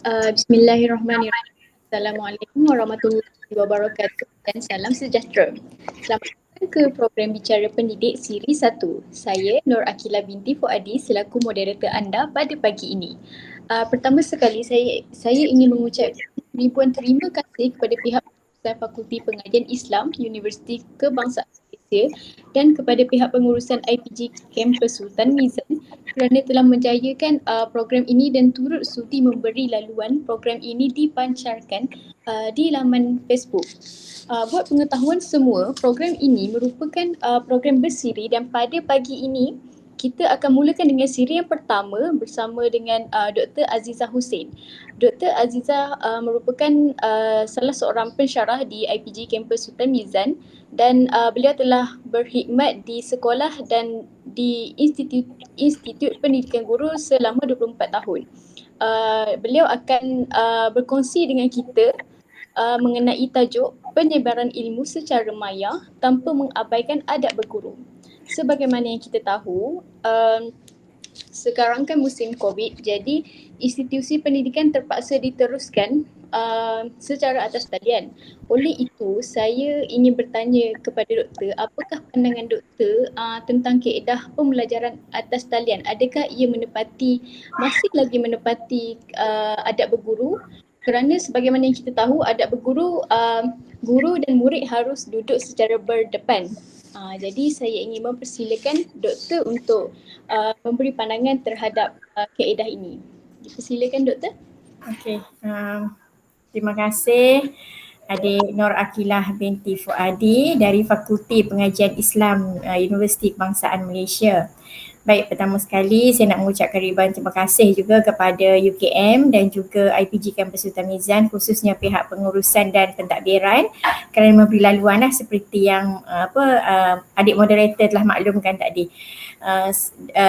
Bismillahirrahmanirrahim. Assalamualaikum warahmatullahi wabarakatuh dan salam sejahtera. Selamat datang ke program Bicara Pendidik Siri 1. Saya Nur Akila binti Fuadi selaku moderator anda pada pagi ini. Pertama sekali saya ingin mengucapkan ribuan terima kasih kepada pihak Fakulti Pengajian Islam Universiti Kebangsaan Malaysia dan kepada pihak pengurusan IPG Kampus Sultan Mizan kerana telah menjayakan program ini dan turut sudi memberi laluan program ini dipancarkan di laman Facebook. Buat pengetahuan semua, program ini merupakan program bersiri dan pada pagi ini kita akan mulakan dengan siri yang pertama bersama dengan Dr. Azizah Hussein. Dr. Azizah merupakan salah seorang pensyarah di IPG Kampus Sultan Mizan dan beliau telah berkhidmat di sekolah dan di Institut Pendidikan Guru selama 24 tahun. Beliau akan berkongsi dengan kita mengenai tajuk penyebaran ilmu secara maya tanpa mengabaikan adab berguru. Sebagaimana yang kita tahu, sekarang kan musim COVID, jadi institusi pendidikan terpaksa diteruskan secara atas talian. Oleh itu, saya ingin bertanya kepada doktor, apakah pandangan doktor tentang kaedah pembelajaran atas talian? Adakah ia masih lagi menepati adab berguru? Kerana sebagaimana yang kita tahu, adab berguru, guru dan murid harus duduk secara berdepan. Jadi saya ingin mempersilakan doktor untuk memberi pandangan terhadap kaedah ini. Dipersilakan doktor. Okey, terima kasih adik Nur Akilah binti Fuadi dari Fakulti Pengajian Islam Universiti Kebangsaan Malaysia. Baik, pertama sekali saya nak mengucapkan ribuan terima kasih juga kepada UKM dan juga IPG Kampus Sultan Mizan, khususnya pihak pengurusan dan pentadbiran kerana memberi laluan seperti yang adik moderator telah maklumkan tadi.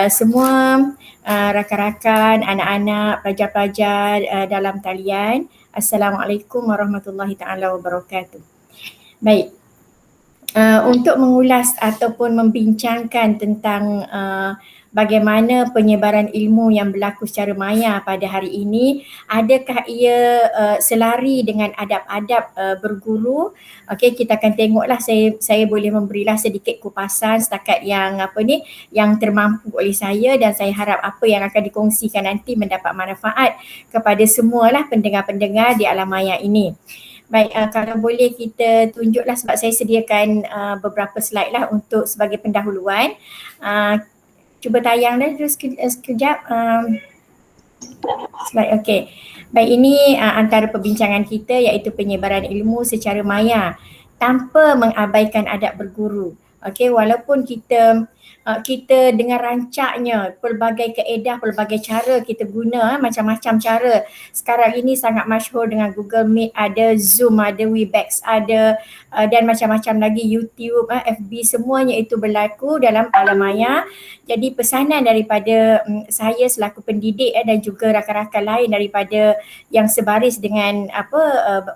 Semua rakan-rakan, anak-anak, pelajar-pelajar dalam talian, Assalamualaikum warahmatullahi taala wabarakatuh. Baik, untuk mengulas ataupun membincangkan tentang bagaimana penyebaran ilmu yang berlaku secara maya pada hari ini, adakah ia selari dengan adab-adab berguru? Okey, kita akan tengoklah, saya boleh memberilah sedikit kupasan setakat yang yang termampu oleh saya, dan saya harap apa yang akan dikongsikan nanti mendapat manfaat kepada semualah pendengar-pendengar di alam maya ini. Baik, kalau boleh kita tunjuklah, sebab saya sediakan beberapa slide lah untuk sebagai pendahuluan. Cuba tayanglah terus sekejap. Slide, okey. Baik, ini antara perbincangan kita iaitu penyebaran ilmu secara maya tanpa mengabaikan adab berguru. Okey, walaupun kita dengan rancaknya pelbagai kaedah, pelbagai cara kita guna, macam-macam cara. Sekarang ini sangat masyhur dengan Google Meet, ada Zoom, ada Webex, ada dan macam-macam lagi, YouTube, FB, semuanya itu berlaku dalam alam maya. Jadi pesanan daripada saya selaku pendidik dan juga rakan-rakan lain daripada yang sebaris dengan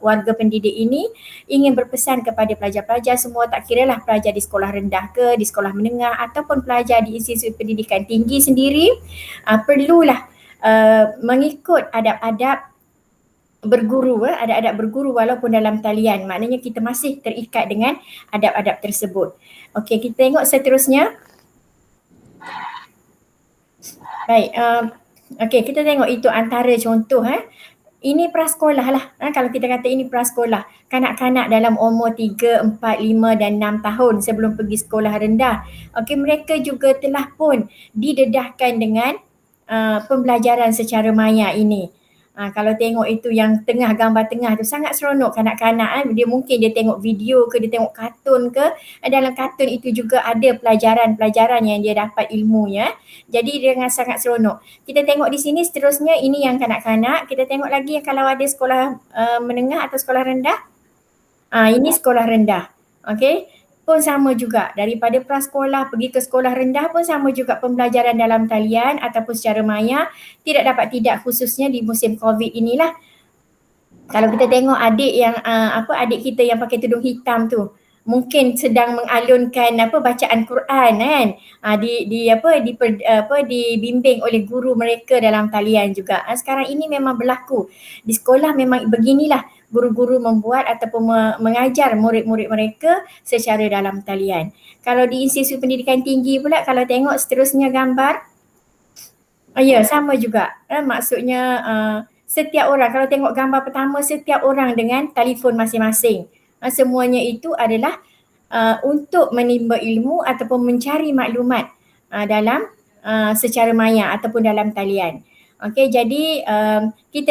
warga pendidik ini, ingin berpesan kepada pelajar-pelajar semua, tak kiralah pelajar di sekolah rendah ke, di sekolah menengah ataupun pelajar di institusi pendidikan tinggi sendiri, perlulah mengikut adab-adab berguru, adab-adab berguru walaupun dalam talian. Maknanya kita masih terikat dengan adab-adab tersebut. Okey, kita tengok seterusnya. Baik, okey, kita tengok itu antara contoh. Ini prasekolah lah, kalau kita kata ini prasekolah, kanak-kanak dalam umur 3, 4, 5 dan 6 tahun sebelum pergi sekolah rendah. Okey, mereka juga telah pun didedahkan dengan pembelajaran secara maya ini. Kalau tengok itu yang tengah, gambar tengah tu sangat seronok kanak-kanak. Dia mungkin dia tengok video ke, dia tengok kartun ke, dalam kartun itu juga ada pelajaran-pelajaran yang dia dapat ilmunya. Jadi dengan sangat seronok. Kita tengok di sini seterusnya, ini yang kanak-kanak. Kita tengok lagi yang kalau ada sekolah menengah atau sekolah rendah. Ini sekolah rendah. Okey, pun sama juga, daripada prasekolah pergi ke sekolah rendah pun sama juga pembelajaran dalam talian ataupun secara maya. Tidak dapat tidak, khususnya di musim COVID inilah. Kalau kita tengok adik yang adik kita yang pakai tudung hitam tu, mungkin sedang mengalunkan bacaan Quran kan, dibimbing oleh guru mereka dalam talian juga. Sekarang ini memang berlaku di sekolah, memang beginilah guru-guru membuat ataupun mengajar murid-murid mereka secara dalam talian. Kalau di institusi pendidikan tinggi pula, kalau tengok seterusnya gambar, ya sama juga. Maksudnya setiap orang, kalau tengok gambar pertama, setiap orang dengan telefon masing-masing. Semuanya itu adalah untuk menimba ilmu ataupun mencari maklumat dalam secara maya ataupun dalam talian. Okey, jadi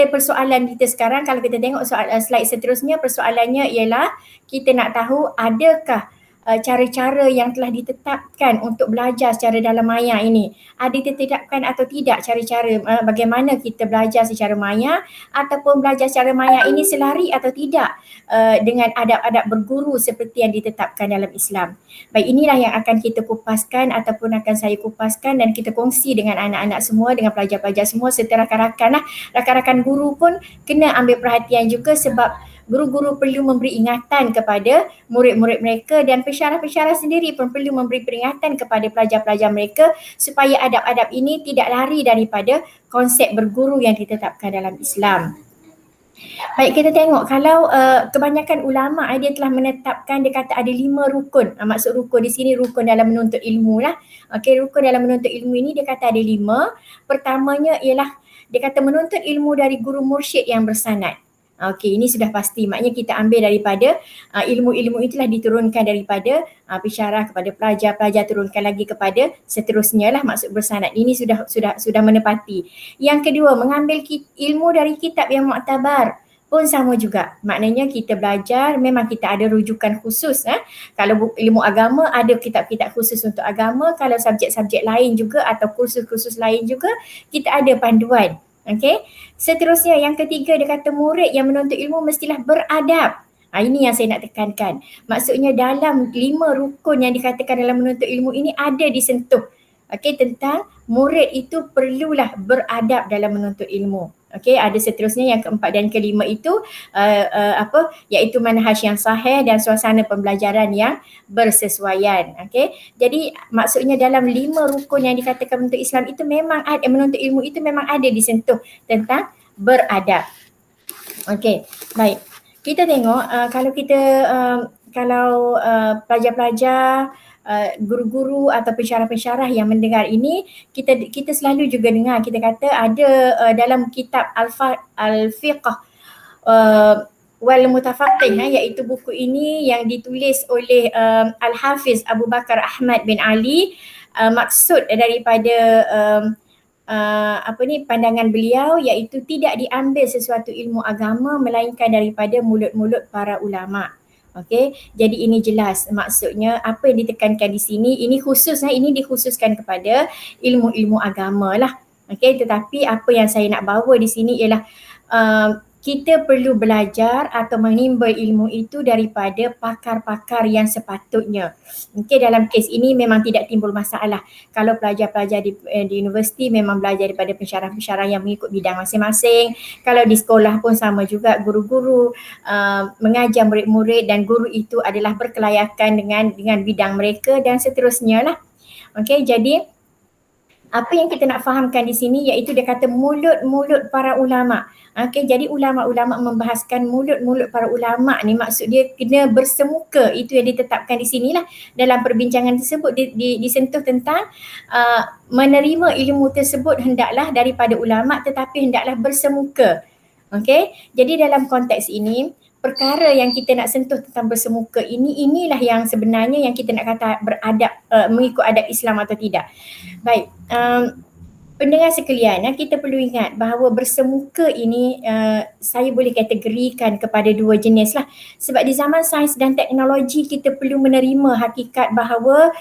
persoalan kita sekarang, kalau kita tengok slide seterusnya, persoalannya ialah kita nak tahu adakah cara-cara yang telah ditetapkan untuk belajar secara dalam maya ini, ada ditetapkan atau tidak cara-cara bagaimana kita belajar secara maya, ataupun belajar secara maya ini selari atau tidak dengan adab-adab berguru seperti yang ditetapkan dalam Islam. Baik, inilah yang akan kita kupaskan ataupun akan saya kupaskan dan kita kongsi dengan anak-anak semua, dengan pelajar-pelajar semua serta rakan-rakan lah. Rakan-rakan guru pun kena ambil perhatian juga, sebab guru-guru perlu memberi ingatan kepada murid-murid mereka, dan pensyarah-pensyarah sendiri pun perlu memberi peringatan kepada pelajar-pelajar mereka supaya adab-adab ini tidak lari daripada konsep berguru yang ditetapkan dalam Islam. Baik, kita tengok kalau kebanyakan ulama dia telah menetapkan, dia kata ada 5 rukun. Maksud rukun di sini rukun dalam menuntut ilmu lah. Okey, rukun dalam menuntut ilmu ini dia kata ada 5. Pertamanya ialah dia kata menuntut ilmu dari guru mursyid yang bersanad. Okey, ini sudah pasti, maknanya kita ambil daripada ilmu-ilmu itulah diturunkan daripada pensyarah kepada pelajar turunkan lagi kepada seterusnya lah, maksud bersanad. Ini sudah menepati. Yang kedua, mengambil ilmu dari kitab yang muktabar pun sama juga. Maknanya kita belajar, memang kita ada rujukan khusus. Kalau ilmu agama ada kitab-kitab khusus untuk agama, kalau subjek-subjek lain juga atau kursus-kursus lain juga kita ada panduan. Okey. Seterusnya yang ketiga, dia kata murid yang menuntut ilmu mestilah beradab. Ini yang saya nak tekankan. Maksudnya dalam 5 rukun yang dikatakan dalam menuntut ilmu ini ada disentuh. Okey, tentang murid itu perlulah beradab dalam menuntut ilmu. Okey, ada seterusnya yang keempat dan kelima itu iaitu manhaj yang sahih dan suasana pembelajaran yang bersesuaian. Okey, jadi maksudnya dalam 5 rukun yang dikatakan menuntut Islam itu memang ada, menuntut ilmu itu memang ada disentuh tentang beradab. Okey, baik. Kita tengok kalau pelajar-pelajar, guru-guru atau pensyarah-pensyarah yang mendengar ini, kita selalu juga dengar, kita kata ada dalam kitab Al-Fiqh wal Mutafaqih, iaitu buku ini yang ditulis oleh Al-Hafiz Abu Bakar Ahmad bin Ali. Maksud daripada pandangan beliau iaitu tidak diambil sesuatu ilmu agama melainkan daripada mulut-mulut para ulama. Okey, jadi ini jelas maksudnya apa yang ditekankan di sini, ini khusus, ini dikhususkan kepada ilmu-ilmu agama lah. Okey, tetapi apa yang saya nak bawa di sini ialah kita perlu belajar atau menimba ilmu itu daripada pakar-pakar yang sepatutnya. Okey, dalam kes ini memang tidak timbul masalah. Kalau pelajar-pelajar di universiti memang belajar daripada pensyarah-pensyarah yang mengikut bidang masing-masing. Kalau di sekolah pun sama juga, guru-guru mengajar murid-murid dan guru itu adalah berkelayakan dengan bidang mereka dan seterusnya lah. Okey, jadi apa yang kita nak fahamkan di sini iaitu dia kata mulut-mulut para ulama. Okey, jadi ulama-ulama membahaskan mulut-mulut para ulama ni, maksud dia kena bersemuka, itu yang ditetapkan di sinilah. Dalam perbincangan tersebut disentuh tentang menerima ilmu tersebut hendaklah daripada ulama tetapi hendaklah bersemuka. Okey, jadi dalam konteks ini perkara yang kita nak sentuh tentang bersemuka inilah yang sebenarnya yang kita nak kata beradab, mengikut adab Islam atau tidak. Baik, pendengar sekalian, kita perlu ingat bahawa bersemuka ini saya boleh kategorikan kepada 2 jenis lah. Sebab di zaman sains dan teknologi kita perlu menerima hakikat bahawa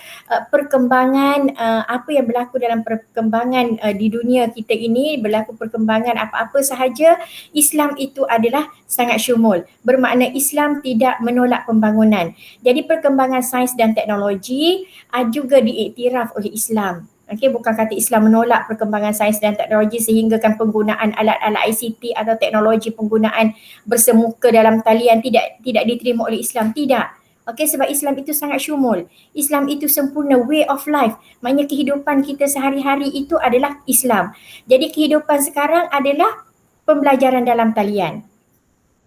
perkembangan apa yang berlaku dalam perkembangan di dunia kita ini, berlaku perkembangan apa-apa sahaja, Islam itu adalah sangat syumul. Bermakna Islam tidak menolak pembangunan. Jadi perkembangan sains dan teknologi juga diiktiraf oleh Islam. Okey, bukan kata Islam menolak perkembangan sains dan teknologi sehinggakan penggunaan alat-alat ICT atau teknologi penggunaan bersemuka dalam talian tidak diterima oleh Islam. Tidak. Okey, sebab Islam itu sangat syumul. Islam itu sempurna, way of life. Maknanya kehidupan kita sehari-hari itu adalah Islam. Jadi kehidupan sekarang adalah pembelajaran dalam talian.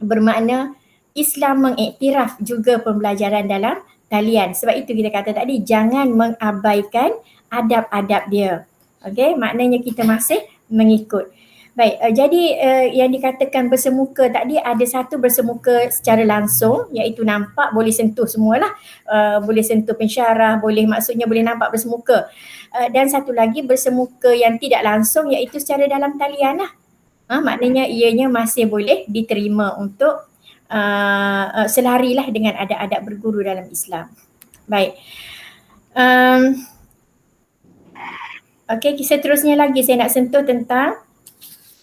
Bermakna Islam mengiktiraf juga pembelajaran dalam talian. Sebab itu kita kata tadi, jangan mengabaikan adab-adab dia. Okey, maknanya kita masih mengikut. Baik, jadi yang dikatakan bersemuka tadi, ada satu bersemuka secara langsung, iaitu nampak, boleh sentuh semualah, boleh sentuh pensyarah, maksudnya boleh nampak bersemuka. Dan satu lagi bersemuka yang tidak langsung, iaitu secara dalam talian lah. Maknanya ianya masih boleh diterima untuk selarilah dengan adab-adab berguru dalam Islam. Baik. Okey, seterusnya lagi saya nak sentuh tentang,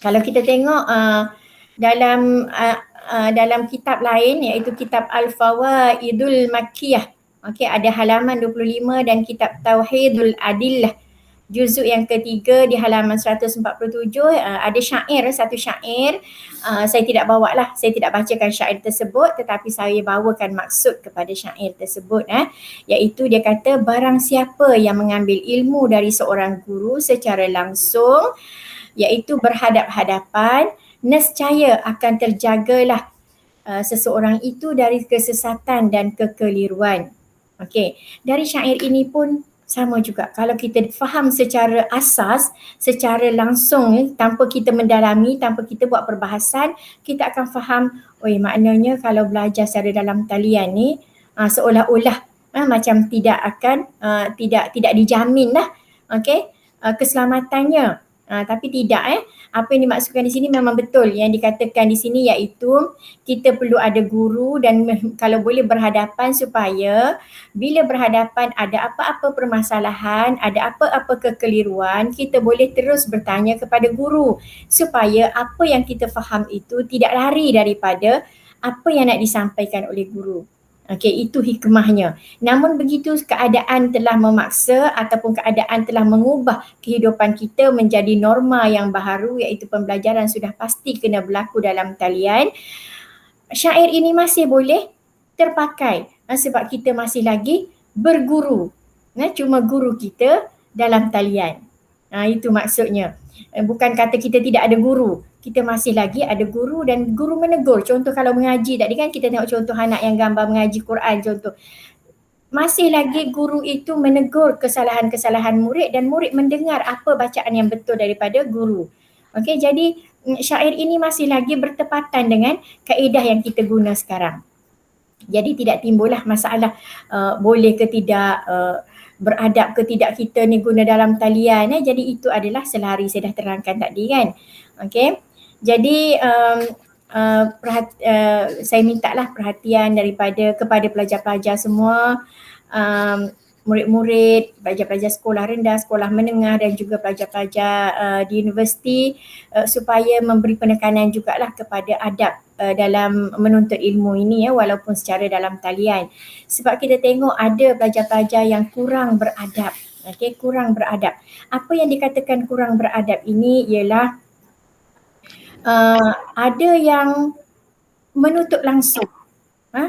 kalau kita tengok dalam kitab lain, iaitu kitab Al-Fawaidul Makkiyah. Okey, ada halaman 25 dan kitab Tauhidul Adillah, juzuk yang ketiga di halaman 147, ada satu syair, saya tidak bawalah, saya tidak bacakan syair tersebut, tetapi saya bawakan maksud kepada syair tersebut, iaitu dia kata, barang siapa yang mengambil ilmu dari seorang guru secara langsung, iaitu berhadap-hadapan, nescaya akan terjagalah seseorang itu dari kesesatan dan kekeliruan. Okey, dari syair ini pun sama juga. Kalau kita faham secara asas, secara langsung, tanpa kita mendalami, tanpa kita buat perbahasan, kita akan faham, maknanya kalau belajar secara dalam talian ni, seolah-olah macam tidak akan, tidak dijamin lah, keselamatannya. Tapi tidak, apa yang dimaksudkan di sini memang betul. Yang dikatakan di sini iaitu kita perlu ada guru dan kalau boleh berhadapan, supaya bila berhadapan ada apa-apa permasalahan, ada apa-apa kekeliruan, kita boleh terus bertanya kepada guru, supaya apa yang kita faham itu tidak lari daripada apa yang nak disampaikan oleh guru. Okey, itu hikmahnya. Namun begitu keadaan telah memaksa ataupun keadaan telah mengubah kehidupan kita menjadi norma yang baharu, iaitu pembelajaran sudah pasti kena berlaku dalam talian, syair ini masih boleh terpakai sebab kita masih lagi berguru. Cuma guru kita dalam talian. Itu maksudnya. Bukan kata kita tidak ada guru. Kita masih lagi ada guru dan guru menegur. Contoh kalau mengaji tadi kan kita tengok contoh anak yang gambar mengaji Quran contoh. Masih lagi guru itu menegur kesalahan-kesalahan murid dan murid mendengar apa bacaan yang betul daripada guru. Okey, jadi syair ini masih lagi bertepatan dengan kaedah yang kita guna sekarang. Jadi tidak timbullah masalah boleh ke tidak, beradab ke tidak kita ni guna dalam talian. Jadi itu adalah selari saya dah terangkan tadi kan. Okey. Jadi saya mintalah perhatian kepada pelajar-pelajar semua, murid-murid, pelajar-pelajar sekolah rendah, sekolah menengah dan juga pelajar-pelajar di universiti, supaya memberi penekanan jugalah kepada adab dalam menuntut ilmu ini, walaupun secara dalam talian. Sebab kita tengok ada pelajar-pelajar yang kurang beradab. Okey, kurang beradab. Apa yang dikatakan kurang beradab ini ialah ada yang menutup langsung.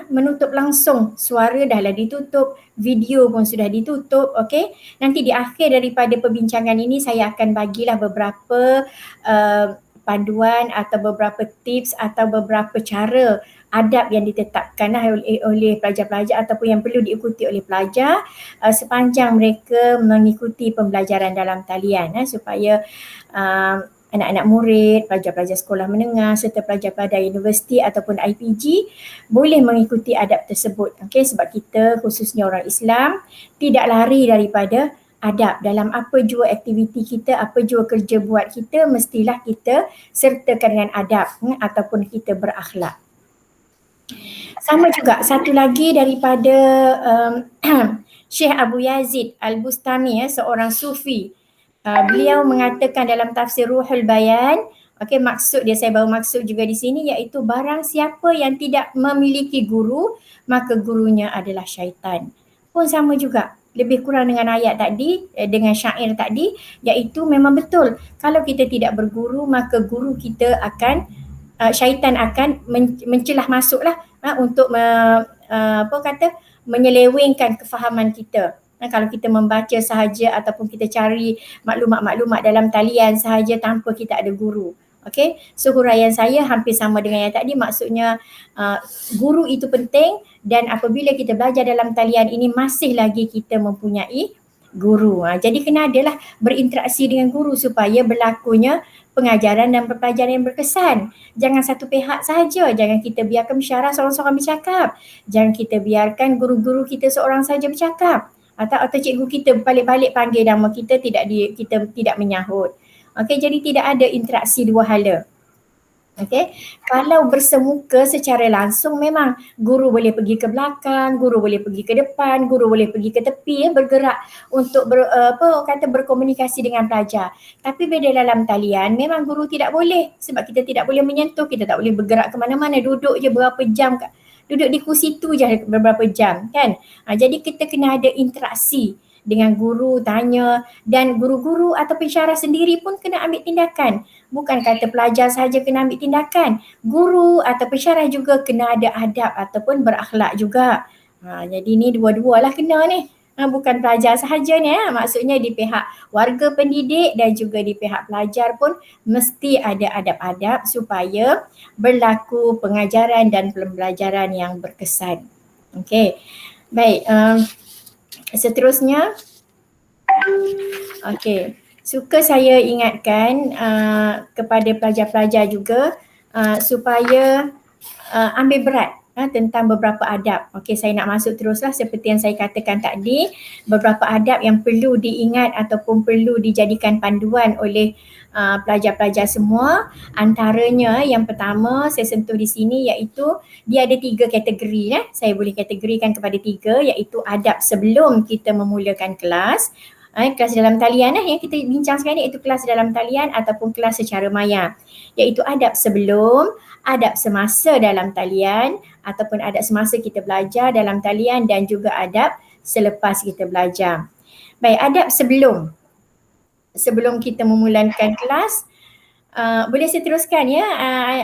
Menutup langsung, suara dah lah ditutup, video pun sudah ditutup, okey. Nanti di akhir daripada perbincangan ini saya akan bagilah beberapa panduan atau beberapa tips atau beberapa cara adab yang ditetapkan oleh pelajar-pelajar ataupun yang perlu diikuti oleh pelajar sepanjang mereka mengikuti pembelajaran dalam talian, supaya anak-anak murid, pelajar-pelajar sekolah menengah serta pelajar-pelajar universiti ataupun IPG boleh mengikuti adab tersebut. Okey, sebab kita khususnya orang Islam tidak lari daripada adab. Dalam apa jua aktiviti kita, apa jua kerja buat kita, mestilah kita sertakan dengan adab ataupun kita berakhlak. Sama juga satu lagi daripada Syekh Abu Yazid Al-Bustami, seorang sufi. Beliau mengatakan dalam tafsir Ruhul Bayan, okey, maksud dia, saya bawa maksud juga di sini, iaitu barang siapa yang tidak memiliki guru, maka gurunya adalah syaitan. Pun sama juga, lebih kurang dengan ayat tadi, dengan syair tadi, iaitu memang betul. Kalau kita tidak berguru, maka guru kita akan, syaitan akan mencelah masuklah untuk menyelewengkan kefahaman kita. Kalau kita membaca sahaja ataupun kita cari maklumat-maklumat dalam talian sahaja tanpa kita ada guru. Okey, so huraian saya hampir sama dengan yang tadi, maksudnya guru itu penting, dan apabila kita belajar dalam talian ini masih lagi kita mempunyai guru. Jadi kena adalah berinteraksi dengan guru supaya berlakunya pengajaran dan pembelajaran yang berkesan. Jangan satu pihak sahaja, jangan kita biarkan pensyarah seorang-seorang bercakap. Jangan kita biarkan guru-guru kita seorang saja bercakap. Atau cikgu kita balik-balik panggil nama kita, kita tidak menyahut. Okey, jadi tidak ada interaksi dua hala. Okey, kalau bersemuka secara langsung memang guru boleh pergi ke belakang, guru boleh pergi ke depan, guru boleh pergi ke tepi, bergerak untuk berkomunikasi dengan pelajar. Tapi bila dalam talian memang guru tidak boleh, sebab kita tidak boleh menyentuh, kita tak boleh bergerak ke mana-mana, duduk je berapa jam, duduk di kursi tu je beberapa jam kan. Jadi kita kena ada interaksi dengan guru, tanya, dan guru-guru atau pensyarah sendiri pun kena ambil tindakan. Bukan kata pelajar sahaja kena ambil tindakan, guru atau pensyarah juga kena ada adab ataupun berakhlak juga. Jadi ni dua-dua lah kena ni. Bukan pelajar sahaja ni, maksudnya di pihak warga pendidik dan juga di pihak pelajar pun mesti ada adab-adab supaya berlaku pengajaran dan pembelajaran yang berkesan. Okey, baik. Seterusnya, okey, suka saya ingatkan kepada pelajar-pelajar juga supaya ambil berat tentang beberapa adab. Okey, saya nak masuk teruslah seperti yang saya katakan tadi, beberapa adab yang perlu diingat ataupun perlu dijadikan panduan oleh pelajar-pelajar semua. Antaranya yang pertama saya sentuh di sini iaitu dia ada 3 kategori. Saya boleh kategorikan kepada 3, iaitu adab sebelum kita memulakan kelas. Kelas dalam talian yang kita bincang sekarang ni, iaitu kelas dalam talian ataupun kelas secara maya. Iaitu adab sebelum, adab semasa dalam talian ataupun adab semasa kita belajar dalam talian, dan juga adab selepas kita belajar. Baik, adab sebelum kita memulakan kelas, boleh saya teruskan ya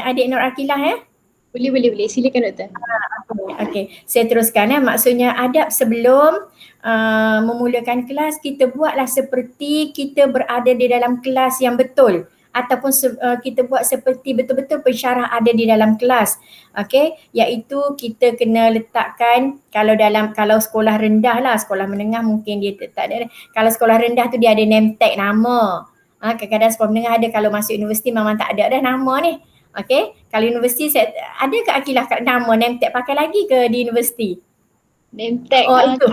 adik Nur Akilah ya? Boleh. Silakan Doktor. Okey, saya teruskan maksudnya adab sebelum memulakan kelas, kita buatlah seperti kita berada di dalam kelas yang betul, ataupun kita buat seperti betul-betul pensyarah ada di dalam kelas. Okey, iaitu kita kena letakkan, kalau sekolah rendah lah, sekolah menengah mungkin dia tak ada. Kalau sekolah rendah tu dia ada name tag nama. Kadang-kadang sekolah menengah ada, kalau masuk universiti memang tak ada dah nama ni. Okey, kalau universiti ada ke Akilah kat nama name tag pakai lagi ke di universiti? Name tag itu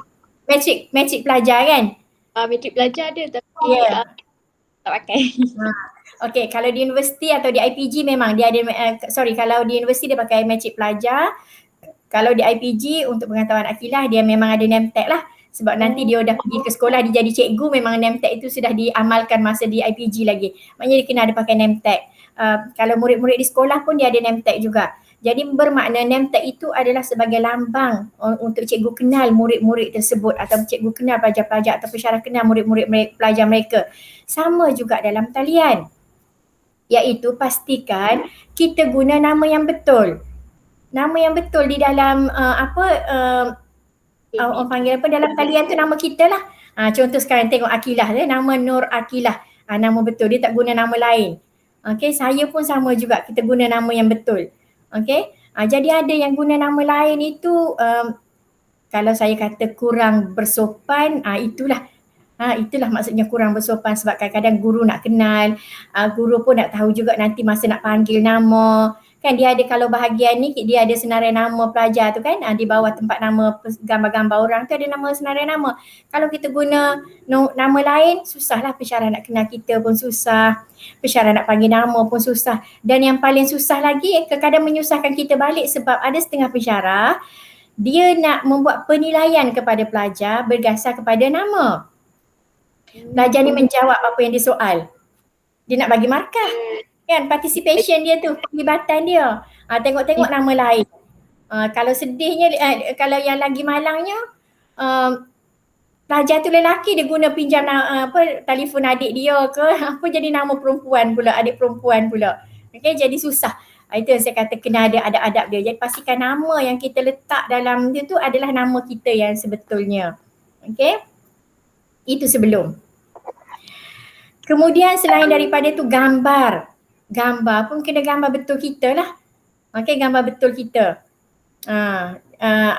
matrik pelajar kan? Matrik pelajar ada tapi tak pakai. Okey, kalau di universiti atau di IPG memang dia ada kalau di universiti dia pakai matrik pelajar. Kalau di IPG untuk pengetahuan Akilah dia memang ada name tag lah. Sebab nanti dia dah pergi ke sekolah, dia jadi cikgu, memang name tag itu sudah diamalkan masa di IPG lagi. Maknanya dia kena ada pakai name tag. Kalau murid-murid di sekolah pun dia ada name tag juga. Jadi bermakna name tag itu adalah sebagai lambang untuk cikgu kenal murid-murid tersebut, atau cikgu kenal pelajar-pelajar atau pensyarah kenal murid-murid pelajar mereka. Sama juga dalam talian, iaitu pastikan kita guna nama yang betul. Nama yang betul di dalam orang panggil apa dalam talian tu, nama kita lah. Contoh sekarang tengok Akilah, nama Nur Akilah. Nama betul, dia tak guna nama lain. Okey, saya pun sama juga, kita guna nama yang betul. Okey, jadi ada yang guna nama lain itu kalau saya kata kurang bersopan, itulah maksudnya kurang bersopan, sebab kadang-kadang guru nak kenal, guru pun nak tahu juga nanti masa nak panggil nama. Kan dia ada, kalau bahagian ni dia ada senarai nama pelajar tu kan, di bawah tempat nama gambar-gambar orang tu ada nama senarai nama. Kalau kita guna nama lain, susahlah pensyarah nak kenal kita pun susah, pensyarah nak panggil nama pun susah. Dan yang paling susah lagi, kadang-kadang menyusahkan kita balik, sebab ada setengah pensyarah dia nak membuat penilaian kepada pelajar berdasar kepada nama. Pelajar ni menjawab apa yang disoal, dia nak bagi markah kan, participation dia tu, pelibatan dia. Tengok-tengok nama lain. Kalau sedihnya, kalau yang lagi malangnya, pelajar tu lelaki, dia guna pinjam telefon adik dia ke apa, jadi nama perempuan pula, adik perempuan pula. Okay, jadi susah. Itu yang saya kata kena ada adab-adab dia. Jadi pastikan nama yang kita letak dalam dia tu adalah nama kita yang sebetulnya. Okay, itu sebelum. Kemudian selain daripada tu gambar. Gambar pun kena gambar betul kita lah. Okay, gambar betul kita.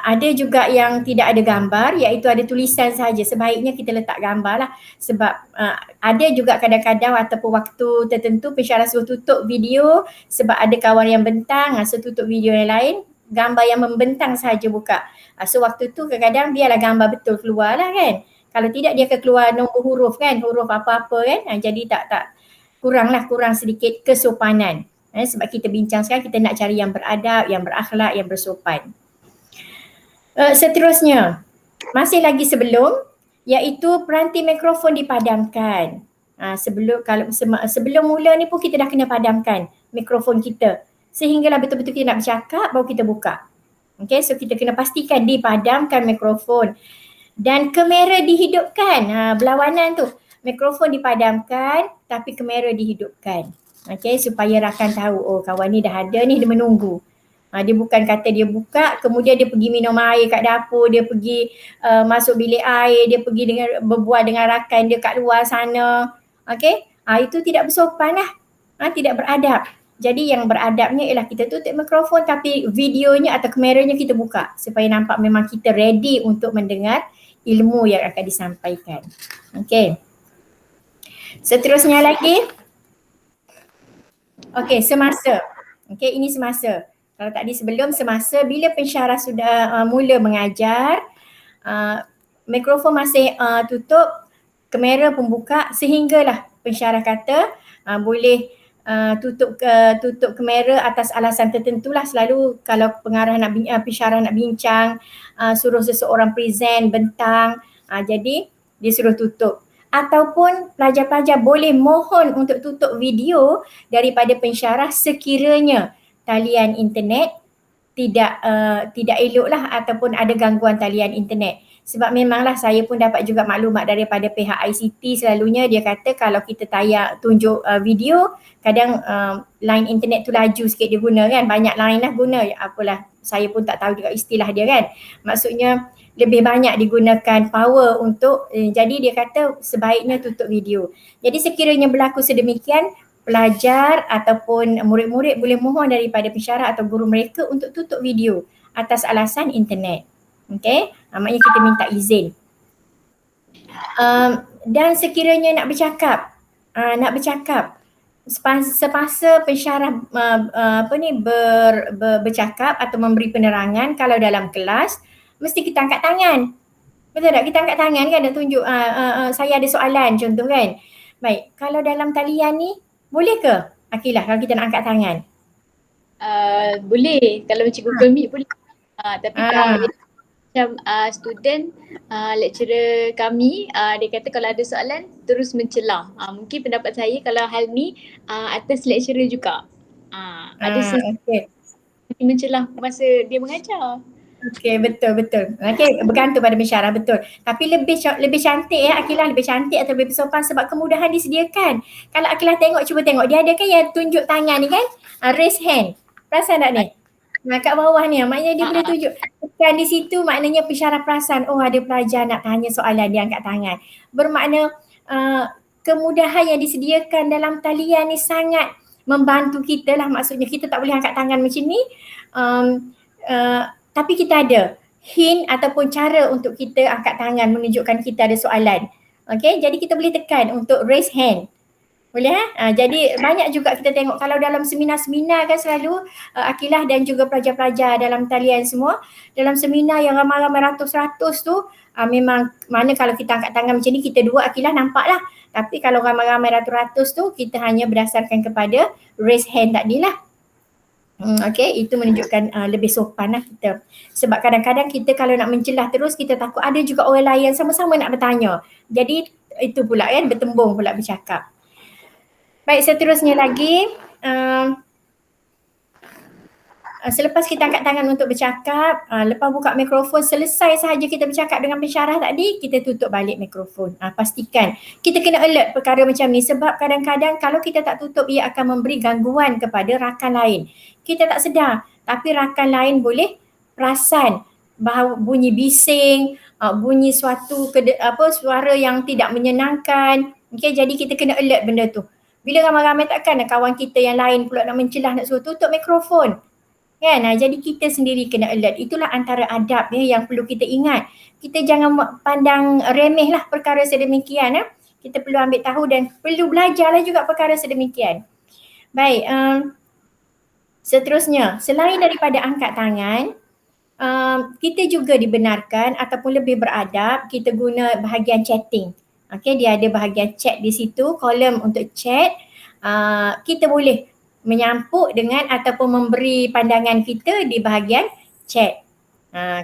Ada juga yang tidak ada gambar, iaitu ada tulisan saja. Sebaiknya kita letak gambar lah. Sebab ada juga kadang-kadang ataupun waktu tertentu pensyarah suruh tutup video sebab ada kawan yang bentang, so tutup video yang lain, gambar yang membentang saja buka. So waktu tu kadang-kadang biarlah gambar betul keluar lah kan. Kalau tidak dia akan keluar nombor huruf kan, huruf apa-apa kan. Jadi tak kurang sedikit kesopanan. Sebab kita bincang sekarang, kita nak cari yang beradab, yang berakhlak, yang bersopan. Seterusnya, masih lagi sebelum, iaitu peranti mikrofon dipadamkan. Sebelum mula ni pun kita dah kena padamkan mikrofon kita. Sehinggalah betul-betul kita nak bercakap, baru kita buka. Okay, so kita kena pastikan dipadamkan mikrofon. Dan kamera dihidupkan. Berlawanan tu. Mikrofon dipadamkan tapi kamera dihidupkan. Okay, supaya rakan tahu, oh kawan ni dah ada ni, dia menunggu. Dia bukan kata dia buka, kemudian dia pergi minum air kat dapur, dia pergi masuk bilik air, dia pergi berbual dengan rakan dia kat luar sana. Okay, itu tidak bersopan lah. Tidak beradab. Jadi yang beradabnya ialah kita tutup mikrofon tapi videonya atau kameranya kita buka supaya nampak memang kita ready untuk mendengar ilmu yang akan disampaikan. Okay. Seterusnya lagi. Okay, semasa. Okay, ini semasa. Kalau tadi sebelum, semasa bila pensyarah sudah mula mengajar, mikrofon masih tutup, kamera pun buka, sehinggalah pensyarah kata boleh tutup kamera atas alasan tertentu lah. Selalu kalau pengarah pensyarah nak bincang, suruh seseorang present bentang, jadi dia suruh tutup. Ataupun pelajar-pelajar boleh mohon untuk tutup video daripada pensyarah sekiranya talian internet tidak elok lah ataupun ada gangguan talian internet. Sebab memanglah saya pun dapat juga maklumat daripada pihak ICT, selalunya dia kata kalau kita tunjuk video, kadang line internet tu laju sikit dia guna kan, banyak line lah guna, apalah saya pun tak tahu juga istilah dia kan. Maksudnya lebih banyak digunakan power untuk, jadi dia kata sebaiknya tutup video. Jadi sekiranya berlaku sedemikian, pelajar ataupun murid-murid boleh mohon daripada pensyarah atau guru mereka untuk tutup video atas alasan internet. Okay, maknanya kita minta izin. Dan sekiranya nak bercakap, semasa pensyarah bercakap atau memberi penerangan, kalau dalam kelas mesti kita angkat tangan. Betul tak? Kita angkat tangan kan, nak tunjuk saya ada soalan contoh kan. Baik, kalau dalam talian ni boleh ke Akilah kalau kita nak angkat tangan? Boleh, kalau macam Google Meet boleh. Tapi kalau macam student, lecturer kami, dia kata kalau ada soalan terus mencelah. Mungkin pendapat saya kalau hal ni atas lecturer juga. Ada mencelah masa dia mengajar. Okey, betul. Okey, bergantung pada pensyarah, betul. Tapi lebih cantik Akilah, lebih cantik atau lebih bersopan sebab kemudahan disediakan. Kalau Akilah cuba tengok, dia ada kan yang tunjuk tangan ni kan? Raise hand. Perasan tak ni? Kat bawah ni, maknanya dia boleh tunjuk. Tekan di situ, maknanya pensyarah perasan, oh ada pelajar nak tanya soalan, dia angkat tangan. Bermakna kemudahan yang disediakan dalam talian ni sangat membantu kita lah. Maksudnya kita tak boleh angkat tangan macam ni. Tapi kita ada hint ataupun cara untuk kita angkat tangan menunjukkan kita ada soalan. Okay, jadi kita boleh tekan untuk raise hand. Boleh jadi banyak juga kita tengok kalau dalam seminar-seminar kan selalu Akilah dan juga pelajar-pelajar dalam talian semua, dalam seminar yang ramai-ramai ratus-ratus tu memang mana kalau kita angkat tangan macam ni kita dua Akilah nampak lah. Tapi kalau ramai-ramai ratus-ratus tu kita hanya berdasarkan kepada raise hand tadi lah. Okay, itu menunjukkan lebih sopan lah kita. Sebab kadang-kadang kita kalau nak mencelah terus kita takut ada juga orang lain yang sama-sama nak bertanya. Jadi itu pula kan, bertembung pula bercakap. Baik, seterusnya lagi Selepas kita angkat tangan untuk bercakap, lepas buka mikrofon, selesai sahaja kita bercakap dengan pensyarah tadi, kita tutup balik mikrofon. Pastikan kita kena alert perkara macam ni sebab kadang-kadang kalau kita tak tutup ia akan memberi gangguan kepada rakan lain. Kita tak sedar tapi rakan lain boleh perasan bahawa bunyi bising, bunyi suatu suara yang tidak menyenangkan. Okay, jadi kita kena alert benda tu. Bila ramai-ramai takkan kawan kita yang lain pula nak mencelah nak suruh tutup mikrofon. Kan? Jadi kita sendiri kena alert. Itulah antara adab yang perlu kita ingat. Kita jangan pandang remeh lah perkara sedemikian. Kita perlu ambil tahu dan perlu belajarlah juga perkara sedemikian. Baik, seterusnya, selain daripada angkat tangan, kita juga dibenarkan ataupun lebih beradab kita guna bahagian chatting. Okay, dia ada bahagian chat di situ, kolom untuk chat. Kita boleh menyampuk dengan ataupun memberi pandangan kita di bahagian chat.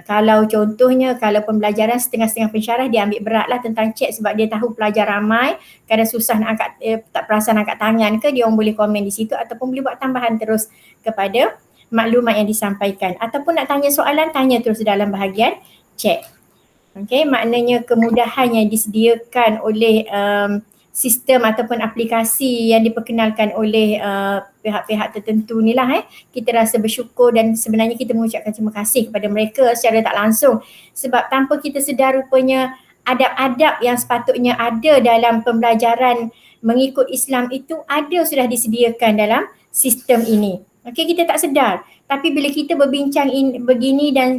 Kalau contohnya kalau pembelajaran setengah-setengah pensyarah dia ambil beratlah tentang chat sebab dia tahu pelajar ramai, kadang susah nak angkat, tak perasan angkat tangan ke, dia orang boleh komen di situ ataupun boleh buat tambahan terus kepada maklumat yang disampaikan ataupun nak tanya soalan, tanya terus dalam bahagian chat. Okay, maknanya kemudahan yang disediakan oleh sistem ataupun aplikasi yang diperkenalkan oleh pihak-pihak tertentu ni lah kita rasa bersyukur dan sebenarnya kita mengucapkan terima kasih kepada mereka secara tak langsung sebab tanpa kita sedar rupanya adab-adab yang sepatutnya ada dalam pembelajaran mengikut Islam itu ada sudah disediakan dalam sistem ini. Okey, kita tak sedar. Tapi bila kita berbincang begini dan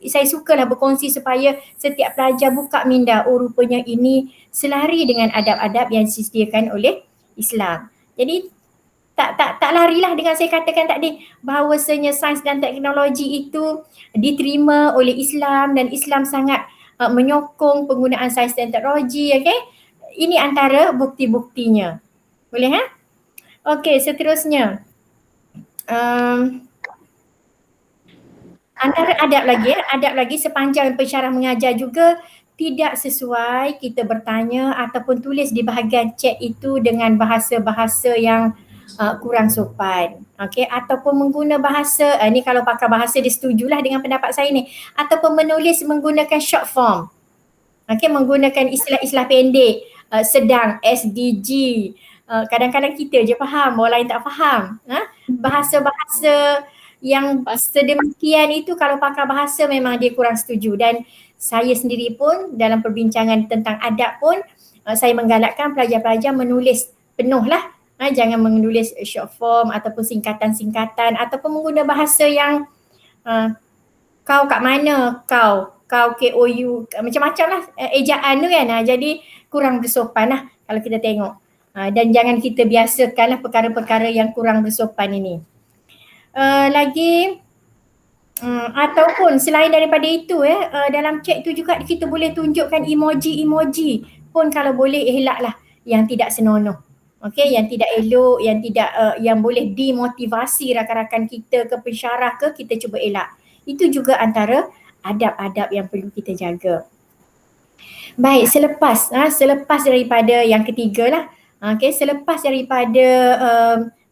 saya sukalah berkongsi supaya setiap pelajar buka minda, oh rupanya ini selari dengan adab-adab yang disediakan oleh Islam. Jadi tak larilah dengan saya katakan tadi bahawasanya sains dan teknologi itu diterima oleh Islam dan Islam sangat menyokong penggunaan sains dan teknologi. Okay? Ini antara bukti-buktinya. Boleh ha? Okey, seterusnya. Antara adab lagi sepanjang pensyarah mengajar juga tidak sesuai kita bertanya ataupun tulis di bahagian chat itu dengan bahasa-bahasa yang kurang sopan. Okey, ataupun mengguna bahasa ni kalau pakai bahasa dia setujulah dengan pendapat saya ni, ataupun menulis menggunakan short form. Okey, menggunakan istilah-istilah pendek, sedang, SDG. Kadang-kadang kita je faham, orang lain tak faham. Bahasa-bahasa yang sedemikian itu kalau pakai bahasa memang dia kurang setuju dan saya sendiri pun dalam perbincangan tentang adab pun saya menggalakkan pelajar-pelajar menulis penuh lah. Jangan menulis short form ataupun singkatan-singkatan ataupun menggunakan bahasa yang kau kat mana, kau KOU, macam-macam lah ejaan tu kan. Jadi kurang bersopan lah kalau kita tengok. Dan jangan kita biasakanlah perkara-perkara yang kurang bersopan ini. Lagi ataupun selain daripada itu dalam chat tu juga kita boleh tunjukkan emoji-emoji pun kalau boleh elaklah yang tidak senonoh. Okey, yang tidak elok, yang tidak yang boleh demotivasi rakan-rakan kita ke pensyarah ke, kita cuba elak. Itu juga antara adab-adab yang perlu kita jaga. Baik, selepas daripada yang ketiga lah. Okay, selepas daripada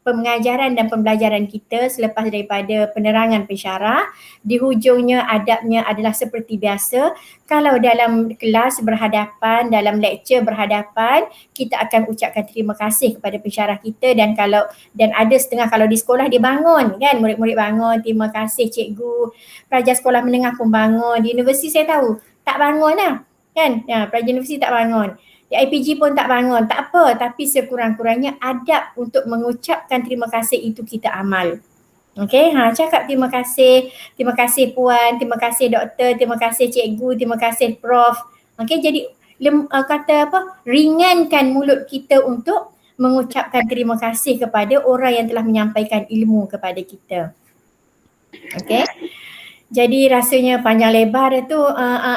pengajaran dan pembelajaran kita, selepas daripada penerangan pensyarah, di hujungnya adabnya adalah seperti biasa. Kalau dalam kelas berhadapan, dalam lecture berhadapan, kita akan ucapkan terima kasih kepada pensyarah kita dan ada setengah kalau di sekolah dia bangun kan, murid-murid bangun, terima kasih cikgu. Pelajar sekolah menengah pun bangun, di universiti saya tahu tak bangun lah kan, pelajar universiti tak bangun. Di IPG pun tak bangun, tak apa, tapi sekurang-kurangnya adab untuk mengucapkan terima kasih itu kita amal. Okey, cakap terima kasih puan, terima kasih doktor, terima kasih cikgu, terima kasih prof. Okey, jadi ringankan mulut kita untuk mengucapkan terima kasih kepada orang yang telah menyampaikan ilmu kepada kita. Okey. Jadi rasanya panjang lebar tu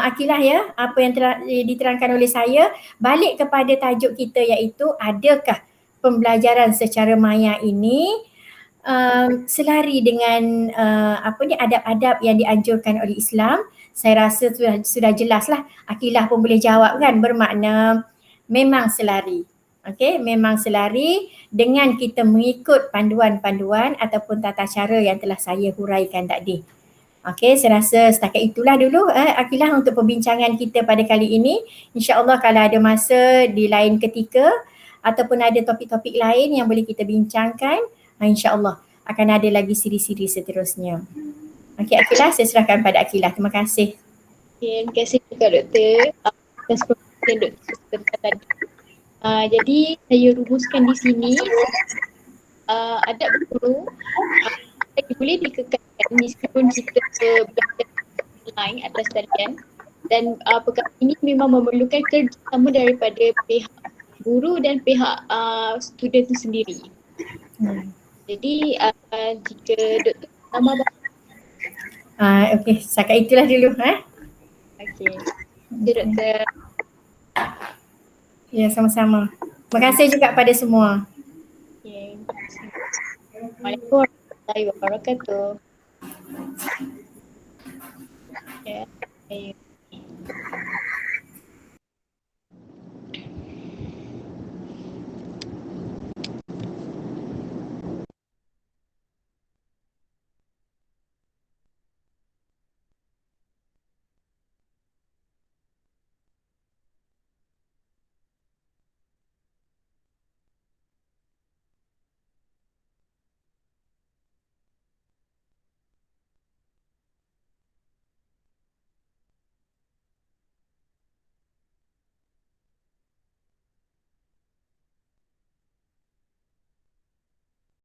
Akilah ya, apa yang telah diterangkan oleh saya. Balik kepada tajuk kita iaitu adakah pembelajaran secara maya ini selari dengan adab-adab yang dianjurkan oleh Islam. Saya rasa sudah jelas lah, Akilah pun boleh jawab kan, bermakna memang selari. Okey, memang selari dengan kita mengikut panduan-panduan ataupun tata cara yang telah saya huraikan tadi. Okey, saya rasa setakat itulah dulu Akilah untuk perbincangan kita pada kali ini. InsyaAllah kalau ada masa di lain ketika ataupun ada topik-topik lain yang boleh kita bincangkan, insyaAllah akan ada lagi siri-siri seterusnya. Okey Akilah, saya serahkan pada Akilah. Terima kasih. Okay, terima kasih juga Doktor atas perkongsian Doktor sebentar tadi. Jadi saya rumuskan di sini adab berguru boleh dikekalkan meskipun kita belajar online atas talian, dan perkara ini memang memerlukan kerjasama daripada pihak guru dan pihak student itu sendiri. Jadi jika Doktor tambah Okey, setakat itulah dulu. Okey. Doktor. Ya, sama-sama. Terima kasih juga pada semua. Okay. Assalamualaikum warahmatullahi wabarakatuh. Ya.